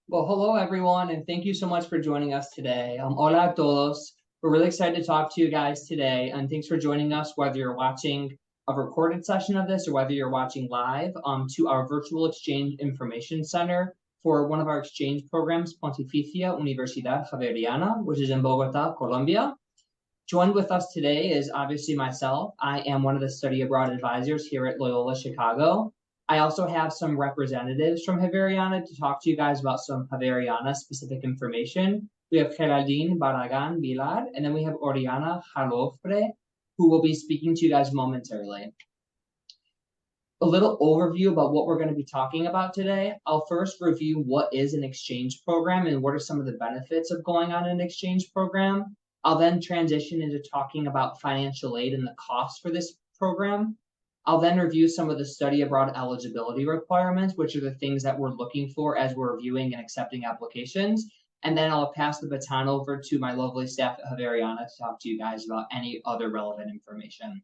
Well, hello everyone, and thank you so much for joining us today. Hola a todos. We're really excited to talk to you guys today, and thanks for joining us, whether you're watching a recorded session of this or whether you're watching live, to our virtual exchange information center for one of our exchange programs, Pontificia Universidad Javeriana, which is in Bogota, Colombia. Joined with us today is obviously myself. I am one of the study abroad advisors here at Loyola Chicago. I also have some representatives from Javeriana to talk to you guys about some Javeriana specific information. We have Geraldine, Barragán, Vilar, and then we have Oriana Jalofre, who will be speaking to you guys momentarily. A little overview about what we're going to be talking about today. I'll first review what is an exchange program and what are some of the benefits of going on an exchange program. I'll then transition into talking about financial aid and the cost for this program. I'll then review some of the study abroad eligibility requirements, which are the things that we're looking for as we're reviewing and accepting applications. And then I'll pass the baton over to my lovely staff at Javeriana to talk to you guys about any other relevant information.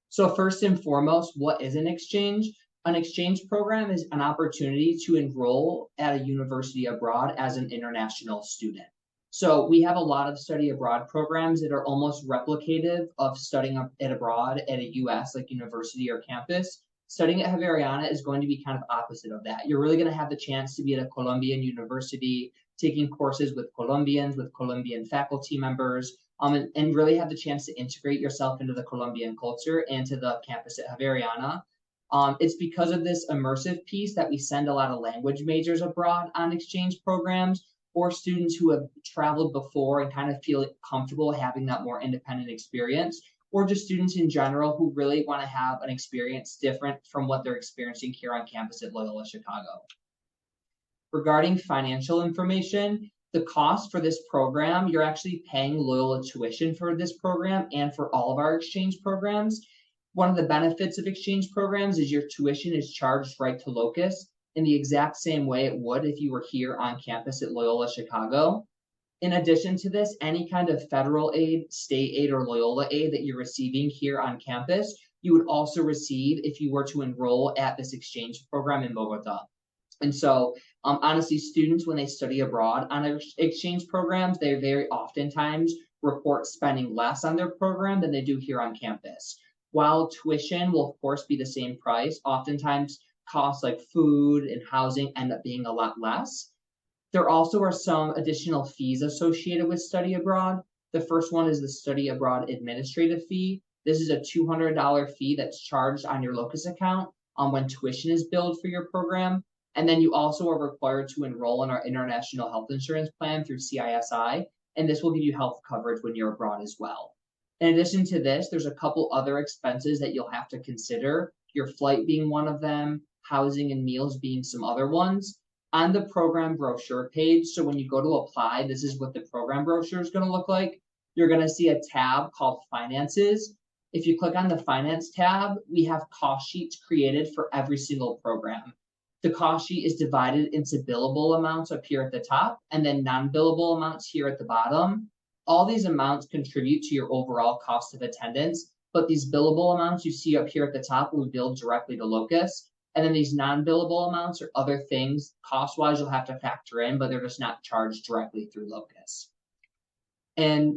So first and foremost, what is an exchange? An exchange program is an opportunity to enroll at a university abroad as an international student. So we have a lot of study abroad programs that are almost replicative of studying it abroad at a US like university or campus. Studying at Javeriana is going to be kind of opposite of that. You're really going to have the chance to be at a Colombian university, taking courses with Colombians, with Colombian faculty members, and really have the chance to integrate yourself into the Colombian culture and to the campus at Javeriana. It's because of this immersive piece that we send a lot of language majors abroad on exchange programs, or students who have traveled before and kind of feel comfortable having that more independent experience, or just students in general who really want to have an experience different from what they're experiencing here on campus at Loyola Chicago. Regarding financial information, the cost for this program, you're actually paying Loyola tuition for this program and for all of our exchange programs. One of the benefits of exchange programs is your tuition is charged right to Locus in the exact same way it would if you were here on campus at Loyola Chicago. In addition to this, any kind of federal aid, state aid, or Loyola aid that you're receiving here on campus, you would also receive if you were to enroll at this exchange program in Bogota. And so, honestly, students, when they study abroad on exchange programs, they very oftentimes report spending less on their program than they do here on campus. While tuition will, of course, be the same price, oftentimes costs like food and housing end up being a lot less. There also are some additional fees associated with study abroad. The first one is the study abroad administrative fee. This is a $200 fee that's charged on your Locus account when tuition is billed for your program. And then you also are required to enroll in our international health insurance plan through CISI, and this will give you health coverage when you're abroad as well. In addition to this, there's a couple other expenses that you'll have to consider, your flight being one of them, housing and meals being some other ones. On the program brochure page, so when you go to apply, this is what the program brochure is going to look like. You're going to see a tab called Finances. If you click on the Finance tab, we have cost sheets created for every single program. The cost sheet is divided into billable amounts up here at the top and then non-billable amounts here at the bottom. All these amounts contribute to your overall cost of attendance, but these billable amounts you see up here at the top will be billed directly to Locus. And then these non-billable amounts or other things, cost-wise, you'll have to factor in, but they're just not charged directly through Locus. And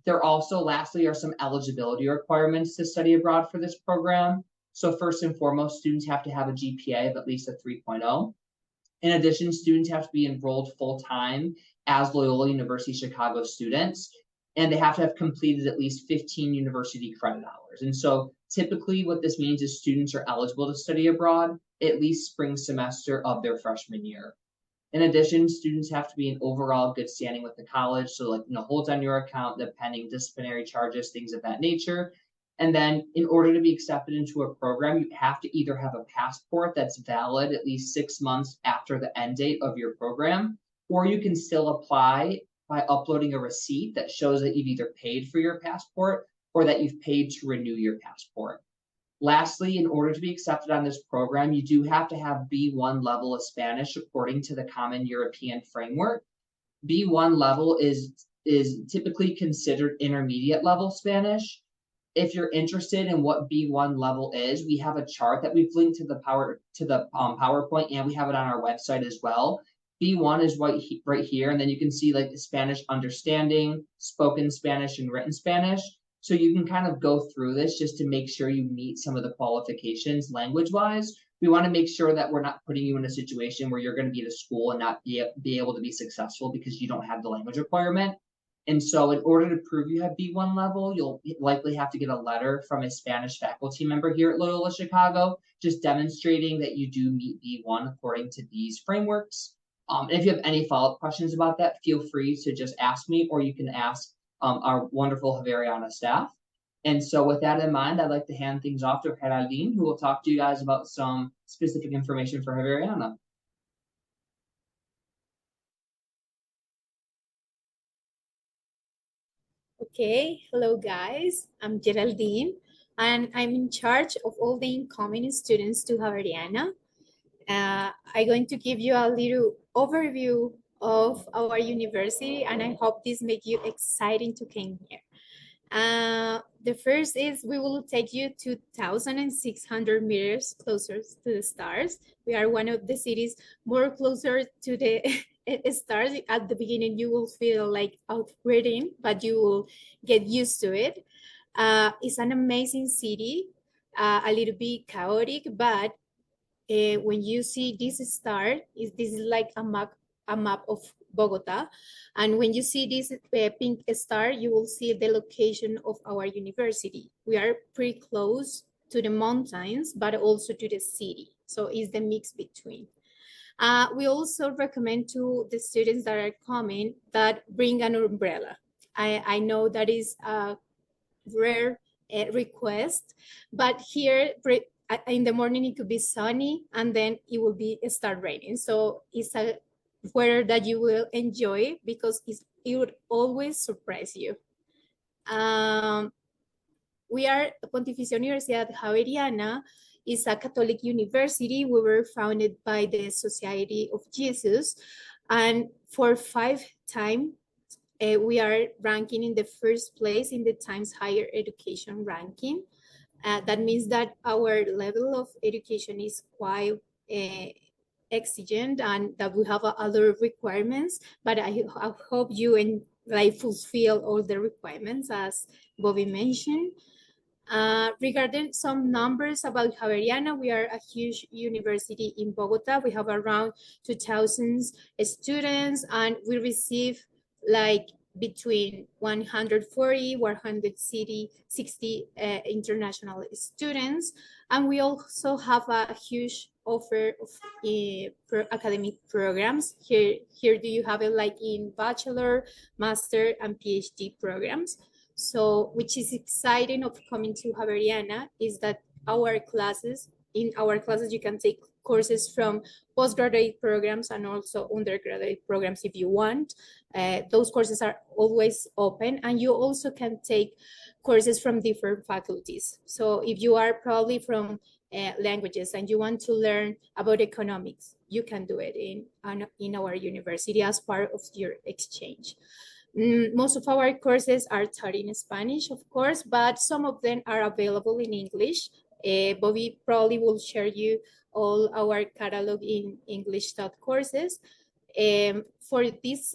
there also, lastly, are some eligibility requirements to study abroad for this program. So first and foremost, students have to have a GPA of at least a 3.0. In addition, students have to be enrolled full-time as Loyola University Chicago students, and they have to have completed at least 15 university credit hours. And so typically what this means is students are eligible to study abroad at least spring semester of their freshman year. In addition, students have to be in overall good standing with the college, so like holds on your account, the pending disciplinary charges, things of that nature. And then in order to be accepted into a program, you have to either have a passport that's valid at least 6 months after the end date of your program, or you can still apply by uploading a receipt that shows that you've either paid for your passport or that you've paid to renew your passport. Lastly, in order to be accepted on this program, you do have to have B1 level of Spanish according to the Common European Framework. B1 level is typically considered intermediate level Spanish. If you're interested in what B1 level is, we have a chart that we've linked to the PowerPoint, and we have it on our website as well. B1 is right here, and then you can see like the Spanish understanding, spoken Spanish, and written Spanish. So you can kind of go through this just to make sure you meet some of the qualifications language-wise. We want to make sure that we're not putting you in a situation where you're going to be at a school and not be able to be successful because you don't have the language requirement. And so in order to prove you have B1 level, you'll likely have to get a letter from a Spanish faculty member here at Loyola Chicago, just demonstrating that you do meet B1 according to these frameworks. If you have any follow-up questions about that, feel free to just ask me, or you can ask our wonderful Javeriana staff. And so with that in mind, I'd like to hand things off to Geraldine, who will talk to you guys about some specific information for Javeriana. Okay, hello guys, I'm Geraldine and I'm in charge of all the incoming students to Javeriana. I'm going to give you a little overview of our university and I hope this makes you exciting to come here. The first is we will take you 2,600 meters closer to the stars. We are one of the cities more closer to the stars. At the beginning, you will feel like outbreathing, but you will get used to it. It's an amazing city, a little bit chaotic, but when you see this star, this is like a map of Bogota. And when you see this pink star, you will see the location of our university. We are pretty close to the mountains, but also to the city. So it's the mix between. We also recommend to the students that are coming that bring an umbrella. I know that is a rare request, but here in the morning it could be sunny and then it will start raining. So it's a weather that you will enjoy because it would always surprise you. We are Pontificia Universidad Javeriana is a Catholic university. We were founded by the Society of Jesus, and for 5 times we are ranking in the first place in the Times Higher Education ranking. That means that our level of education is quite exigent and that we have other requirements, but I hope you fulfill all the requirements as Bobby mentioned. Regarding some numbers about Javeriana, we are a huge university in Bogota. We have around 2,000 students and we receive like between 140, 160 international students. And we also have a huge offer of academic programs. Here do you have it like in bachelor, master, and PhD programs. So, which is exciting of coming to Javeriana is that in our classes, you can take courses from postgraduate programs and also undergraduate programs if you want. Those courses are always open and you also can take courses from different faculties. So if you are probably from languages and you want to learn about economics, you can do it in our university as part of your exchange. Most of our courses are taught in Spanish, of course, but some of them are available in English. Bobby probably will share you all our catalog in English taught courses. For these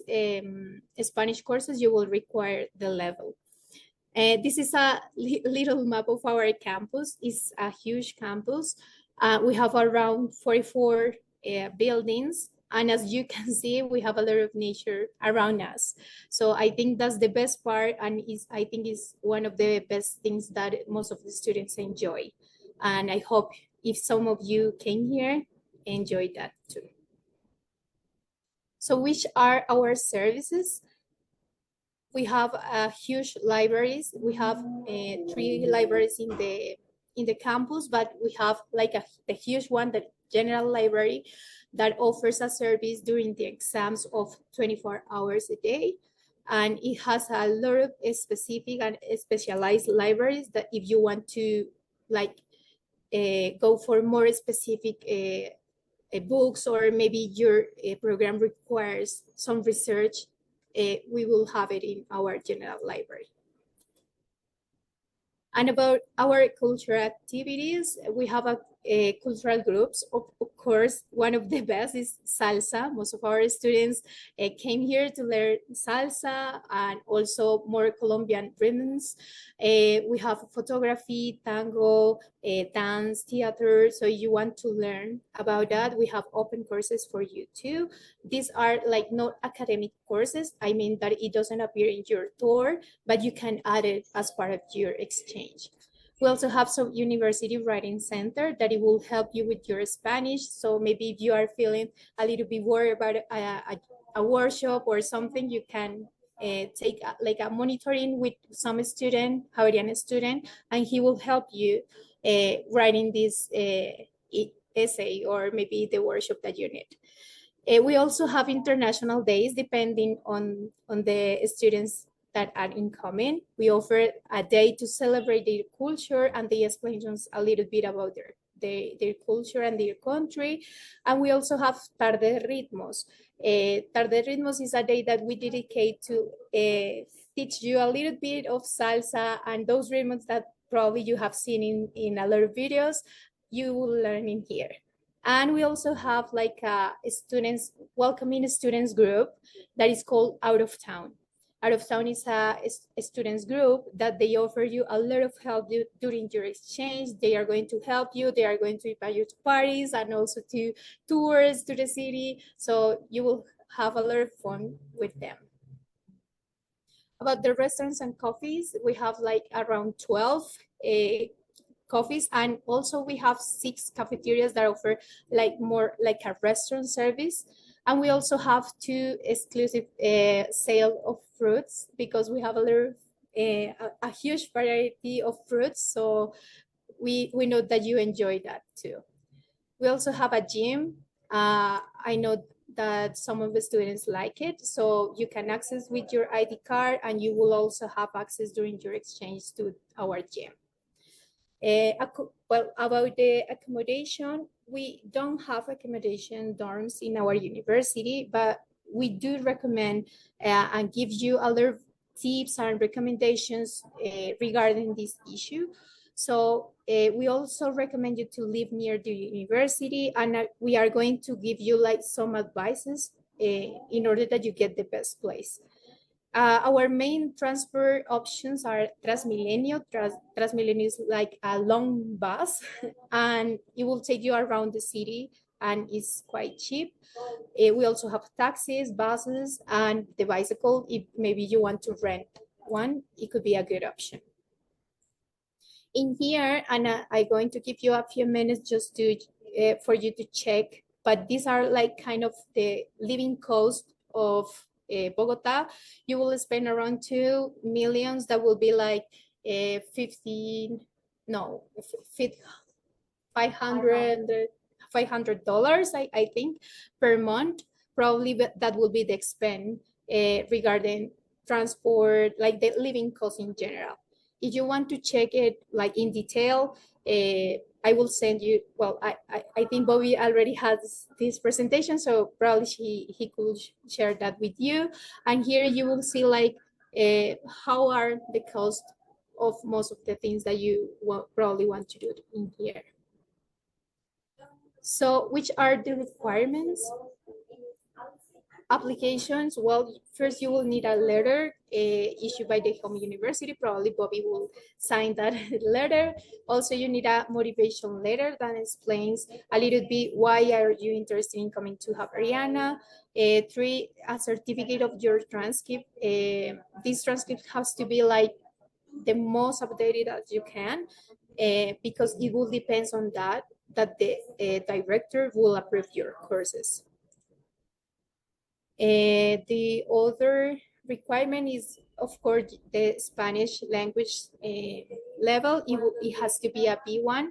Spanish courses, you will require the level. This is a little map of our campus. It's a huge campus. We have around 44 buildings. And as you can see, we have a lot of nature around us. So I think that's the best part and I think is one of the best things that most of the students enjoy. And I hope if some of you came here, enjoy that too. So which are our services? We have huge libraries. We have 3 libraries in the campus, but we have like a huge one, the general library, that offers a service during the exams of 24 hours a day. And it has a lot of specific and specialized libraries that if you want to like go for more specific books or maybe your program requires some research, we will have it in our general library. And about our cultural activities, we have cultural groups. Of course, one of the best is salsa. Most of our students came here to learn salsa and also more Colombian rhythms. We have photography, tango, dance, theater. So you want to learn about that, we have open courses for you too. These are like not academic courses. I mean that it doesn't appear in your tour, but you can add it as part of your exchange. We also have some university writing center that it will help you with your Spanish. So maybe if you are feeling a little bit worried about a workshop or something, you can take like a monitoring with some student, Javeriana student, and he will help you writing this essay or maybe the workshop that you need. We also have international days depending on the students that are incoming. We offer a day to celebrate their culture, and they explain us a little bit about their culture and their country. And we also have Tarde Ritmos. Tarde Ritmos is a day that we dedicate to teach you a little bit of salsa and those rhythms that probably you have seen in a lot of videos, you will learn in here. And we also have like a students, welcoming students group that is called Out of Town. Out of Town is a students group that they offer you a lot of help during your exchange. They are going to help you. They are going to invite you to parties and also to tours to the city. So you will have a lot of fun with them. About the restaurants and coffees, we have like around 12 coffees, and also we have 6 cafeterias that offer like more like a restaurant service. And we also have 2 exclusive sale of fruits because we have a huge variety of fruits. So we know that you enjoy that too. We also have a gym. I know that some of the students like it, so you can access with your ID card, and you will also have access during your exchange to our gym. Well, about the accommodation, we don't have accommodation dorms in our university, but we do recommend and give you a lot of tips and recommendations regarding this issue. So we also recommend you to live near the university, and we are going to give you like some advices in order that you get the best place. Our main transport options are Transmilenio. Transmilenio is like a long bus and it will take you around the city and it's quite cheap. We also have taxis, buses, and the bicycle. If maybe you want to rent one, it could be a good option. In here, and I'm going to give you a few minutes just to for you to check, but these are like kind of the living cost of Bogota. You will spend around 2 millions. That will be like 500 I think per month. Probably that will be the expense regarding transport, like the living cost in general. If you want to check it like in detail, I will send you, well, I think Bobby already has this presentation, so probably he could share that with you. And here you will see like how are the cost of most of the things that you probably want to do in here. So which are the requirements? Applications, well, first you will need a letter issued by the home university. Probably Bobby will sign that letter. Also, you need a motivation letter that explains a little bit why are you interested in coming to Javeriana. 3, a certificate of your transcript. This transcript has to be like the most updated as you can because it will depend on that the director will approve your courses. The other requirement is, of course, the Spanish language level. It has to be a B1.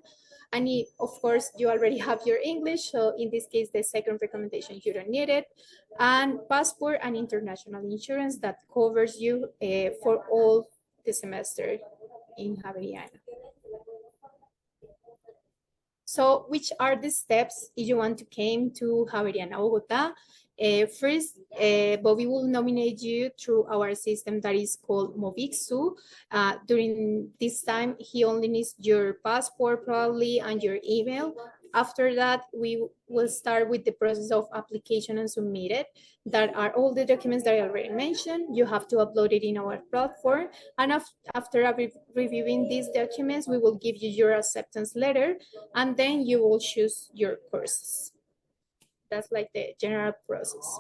And of course, you already have your English. So in this case, the second recommendation, you don't need it. And passport and international insurance that covers you for all the semester in Javeriana. So which are the steps if you want to come to Javeriana, Bogota? First, Bobby will nominate you through our system that is called Movixu. During this time, he only needs your passport probably and your email. After that, we will start with the process of application and submit it. That are all the documents that I already mentioned. You have to upload it in our platform. And after reviewing these documents, we will give you your acceptance letter, and then you will choose your courses. That's like the general process.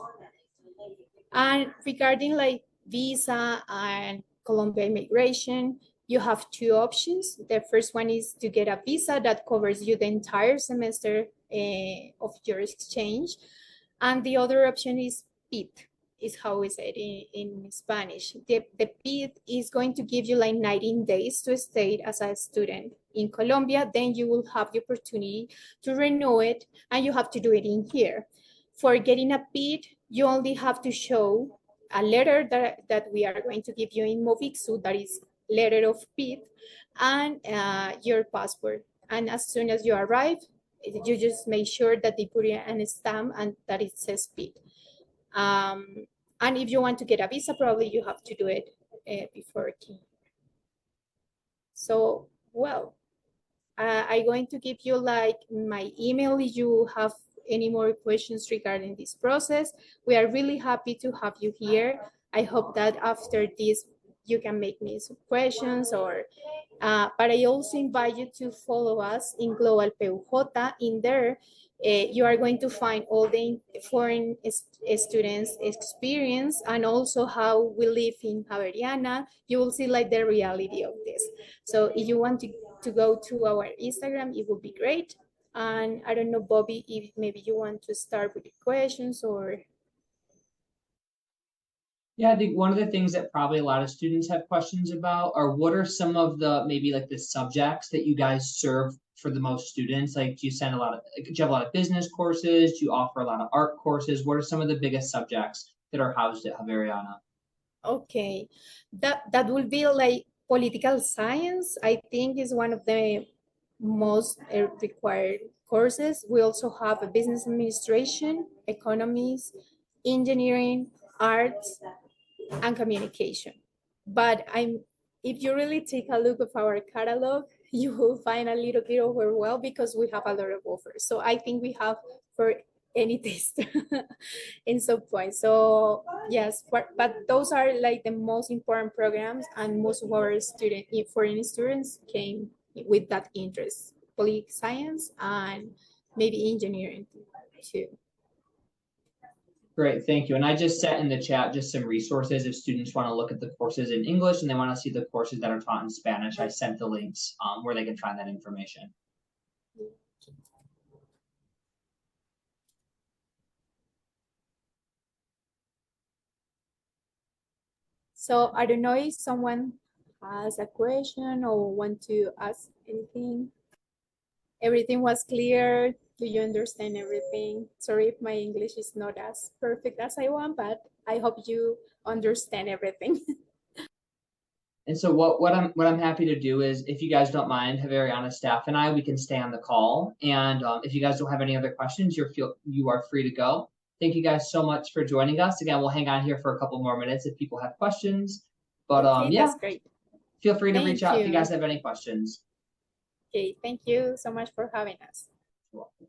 And regarding like visa and Colombia immigration, you have two options. The first one is to get a visa that covers you the entire semester of your exchange. And the other option is PIT, is how we say it in Spanish. The PIT is going to give you like 19 days to stay as a student in Colombia. Then you will have the opportunity to renew it, and you have to do it in here. For getting a PIT, you only have to show a letter that we are going to give you in Movixu, that is letter of PIT, and your passport. And as soon as you arrive, you just make sure that they put it in a stamp and that it says PIT. And if you want to get a visa, probably you have to do it before. So, well, I'm going to give you like my email if you have any more questions regarding this process. We are really happy to have you here. I hope that after this, you can make me some questions or, but I also invite you to follow us in Global PUJ. In there, you are going to find all the foreign students' experience and also how we live in Javeriana. You will see like the reality of this. So if you want to go to our Instagram, it would be great. And I don't know, Bobby, if maybe you want to start with the questions or. Yeah, I think one of the things that probably a lot of students have questions about are what are some of the maybe like the subjects that you guys serve for the most students? Like, do you send a lot of, do you have a lot of business courses? Do you offer a lot of art courses? What are some of the biggest subjects that are housed at Javeriana? Okay, that will be like political science. I think is one of the most required courses. We also have a business administration, economics, engineering, arts, and communication. But if you really take a look of our catalog, you will find a little bit overwhelmed because we have a lot of offers. So I think we have for any taste in some point. So yes, but those are like the most important programs, and most of our foreign students came with that interest, political science and maybe engineering too. Great, thank you. And I just set in the chat just some resources if students want to look at the courses in English and they want to see the courses that are taught in Spanish. I sent the links where they can find that information. So I don't know if someone has a question or want to ask anything. Everything was clear. Do you understand everything? Sorry if my English is not as perfect as I want, but I hope you understand everything. And so what I'm happy to do is, if you guys don't mind, Javeriana staff and I, we can stay on the call. And if you guys don't have any other questions, you are free to go. Thank you guys so much for joining us. Again, we'll hang on here for a couple more minutes if people have questions. But okay, yeah, that's great. Feel free to reach out if you you. guys have any questions. Okay, thank you so much for having us. You're welcome.